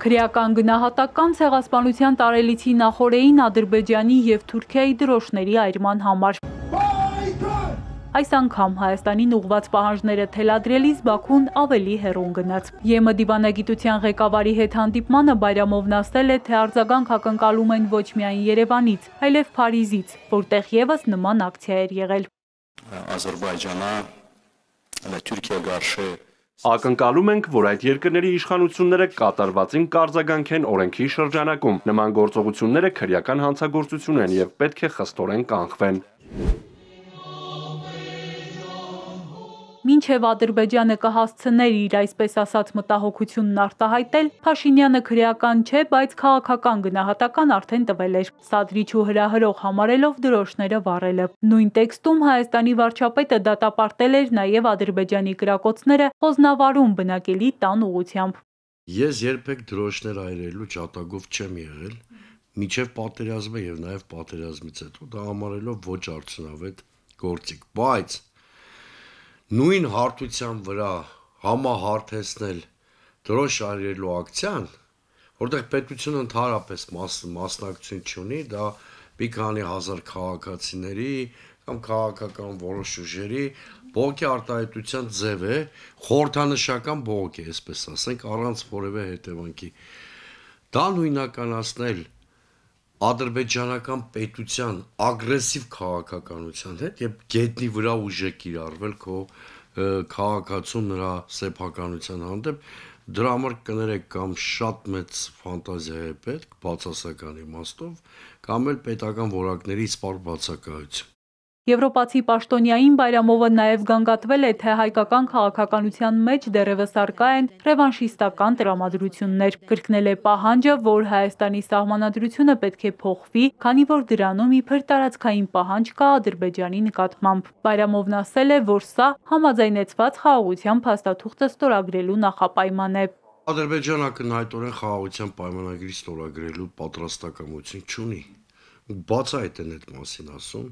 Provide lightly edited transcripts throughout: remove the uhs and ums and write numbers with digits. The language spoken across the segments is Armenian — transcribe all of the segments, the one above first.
Քրեական գնահատական ցեղասպանության տարելիցի նախօրեին Ադրբեջանի և Թուրքիայի դրոշների այրման համար։ Այս անգամ Հայաստանին ուղղված պահանջները թելադրելիս Բաքուն ավելի հեռուն գնաց։ ԵՄ դիվանագիտության ղեկավարի հետ հանդիպմանը Բայրամովն ասել է, թե արձագանք ակնկալում են ոչ միայն Երևանից, այլև Փարիզից, որտեղ ևս նման ակցիա էր եղել։ Ակնկալում ենք, որ այդ երկրների իշխանությունները կատարվածին կարձագանքեն օրենքի շրջանակում։ Նման գործողությունները քրեական հանցագործություն են և պետք է խստորեն կանխվեն։ Մինչև Ադրբեջանը կհասցներ իր այսպես ասած մտահոգությունն արտահայտել, Փաշինյանը քրեական չէ, բայց քաղաքական գնահատական արդեն տվել էր, սադրիչ ու հրահրող համարելով դրոշները վառելը։ Նույն տեքստում Հայաստանի վարչապետը դատապարտել էր նաև Ադրբեջանի կրակոցները Խոզնավարում բնակելի տան ուղղությամբ։ Ես երբեք դրոշներ այրելու ջատագով չեմ եղել, մինչև պատերազմը և նաև պատերազմից հետո դա համարելով ոչ արդյունավետ գործիք, բայց նույն հարթության վրա համահարթեցնել դրոշ այրելու ակցիան, որտեղ պետությունը ընդհանրապես մասնակցություն չունի, դա մի քանի հազար քաղաքացիների կամ քաղաքական որոշ ուժերի բողոքի արտահայտության ձև է, խորհրդանշական բողոք է, այսպես ասենք, առանց որևէ հետևանքի։ Դա նույնականացնել ադրբեջանական պետության ագրեսիվ քաղաքականության հետ և գետնի վրա ուժ է կիրառվել քո քաղաքացու նրա սեփականության հանդեպ, դրա համար կներեք կամ շատ մեծ ֆանտազիա է պետք բացասական իմաստով, կամ էլ պետական որակների իսպառ բացակայություն։ Եվրոպացի պաշտոնյային Բայրամովը նաև գանգատվել է, թե հայկական քաղաքականության մեջ դեռևս առկա են ռևանշիստական տրամադրություններ։ Կրկնել է պահանջը, որ Հայաստանի սահմանադրությունը պետք է փոխվի, քանի որ դրանում իբր տարածքային պահանջ կա Ադրբեջանի նկատմամբ։ Բայրամովն ասել է, որ սա համաձայնեցված խաղաղության փաստաթուղթը ստորագրելու նախապայման է։ Ադրբեջանը ակնհայտորեն խաղաղության պայմանագրի ստորագրելու պատրաստակամություն չունի։ Բացահայտ են այդ մասին ասում։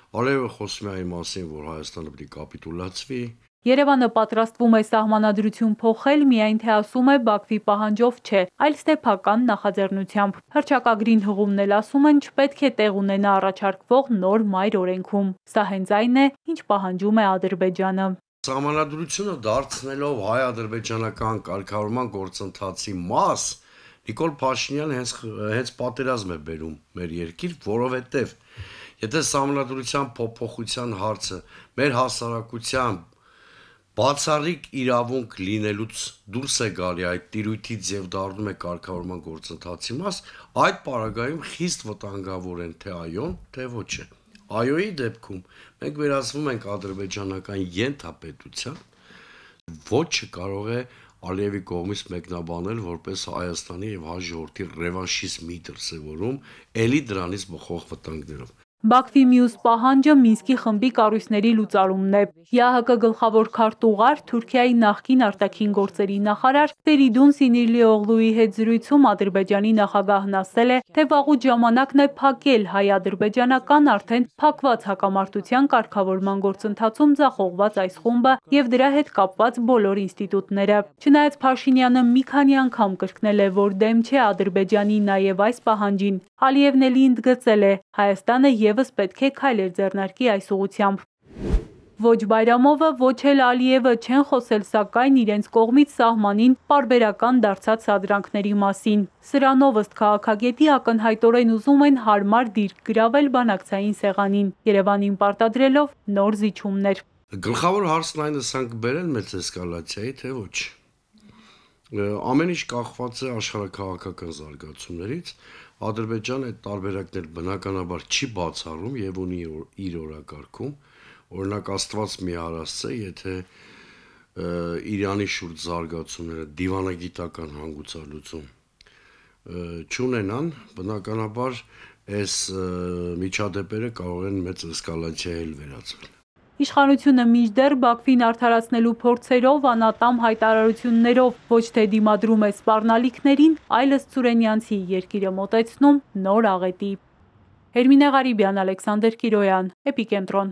Ալիևը խոսում է այն մասին, որ Հայաստանը պետք է կապիտուլացվի։ Երևանը պատրաստվում է սահմանադրություն փոխել, միայն թե ասում է Բաքվի պահանջով չէ, այլ սեփական նախաձեռնությամբ։ Հռչակագրին հղումն էլ ասում են չպետք է տեղ ունենա առաջարկվող նոր մայր օրենքում։ Սա հենց այն է, ինչ պահանջում է Ադրբեջանը։ Սահմանադրությունը դարձնելով հայ-ադրբեջանական կարգավորման գործընթացի մաս, Նիկոլ Փաշինյանը հենց պատերազմ է բերում մեր երկիր, որովհետև եթե սահմանադրության փոփոխության հարցը մեր հասարակության բացառիկ իրավունք լինելուց դուրս է գալի այդ տիրույթից և դառնում է կարգավորման գործընթացի մաս, այդ պարագայում խիստ վտանգավոր են թե այոն, թե ոչը։ Այոյի դեպքում մենք վերածվում ենք ադրբեջանական ենթապետության, ոչը կարող է Ալիևի կողմից մեկնաբանել որպես Հայաստանի և հայ ժողովրդի ռևանշիզմի դրսևորում, էլի դրանից բխող վտանգներով։ Բաքվի մյուս պահանջը Մինսկի խմբի կառույցների լուծարումն է։ ԵԱՀԿ գլխավոր քարտուղար, Թուրքիայի նախկին արտաքին գործերի նախարար Ֆերիդուն Սինիրլիօղլուի հետ զրույցում Ադրբեջանի նախագահն ասել է, թե վաղուց ժամանակն է փակել հայ-ադրբեջանական արդեն փակված հակամարտության կարգավորման գործընթացում ձախողված այս խումբը և դրա հետ կապված բոլոր ինստիտուտները։ Չնայած Փաշինյանը մի քանի անգամ կրկնել է, որ դեմ չէ Ադրբեջանի նաև այս պահանջին, Ալիևն էլի ընդգծել է, Հայաստանը ևս պետք է քայլեր ձեռնարկի այս ուղղությամբ։ Ոչ Բայրամովը, ոչ էլ Ալիևը չեն խոսել սակայն իրենց կողմից սահմանին պարբերական դարձած սադրանքների մասին։ Սրանով ըստ քաղաքագետի ակնհայտորեն ուզում են հարմար դիրք գրավել բանակցային սեղանին, Երևանին պարտադրելով նոր զիջումներ։ Գլխավոր հարցն այն է, սա կբերեն մեծ էսկալացիայի, թե ոչ։ Ամեն ինչ կախված է աշխարհաքաղաքական զարգացումներից։ Ադրբեջանը այդ տարբերակներ բնականաբար չի բացառում և ունի իր օրակարգում, օրինակ Աստված մի արասցե, եթե Իրանի շուրջ զարգացումները դիվանագիտական հանգուցալուծում չունենան, բնականաբար այս միջադեպերը կարող են մեծ էսկալացիայի էլ վերածվել։ Իշխանությունը մինչդեռ Բաքվին արդարացնելու փորձերով, անատամ հայտարարություններով ոչ թե դիմադրում է սպառնալիքներին, այլ ըստ Սուրենյանցի երկիրը մոտեցնում նոր աղետի։ Հերմինե Ղարիբյան, Ալեքսանդր Կիրոյան, Էպիկենտրոն։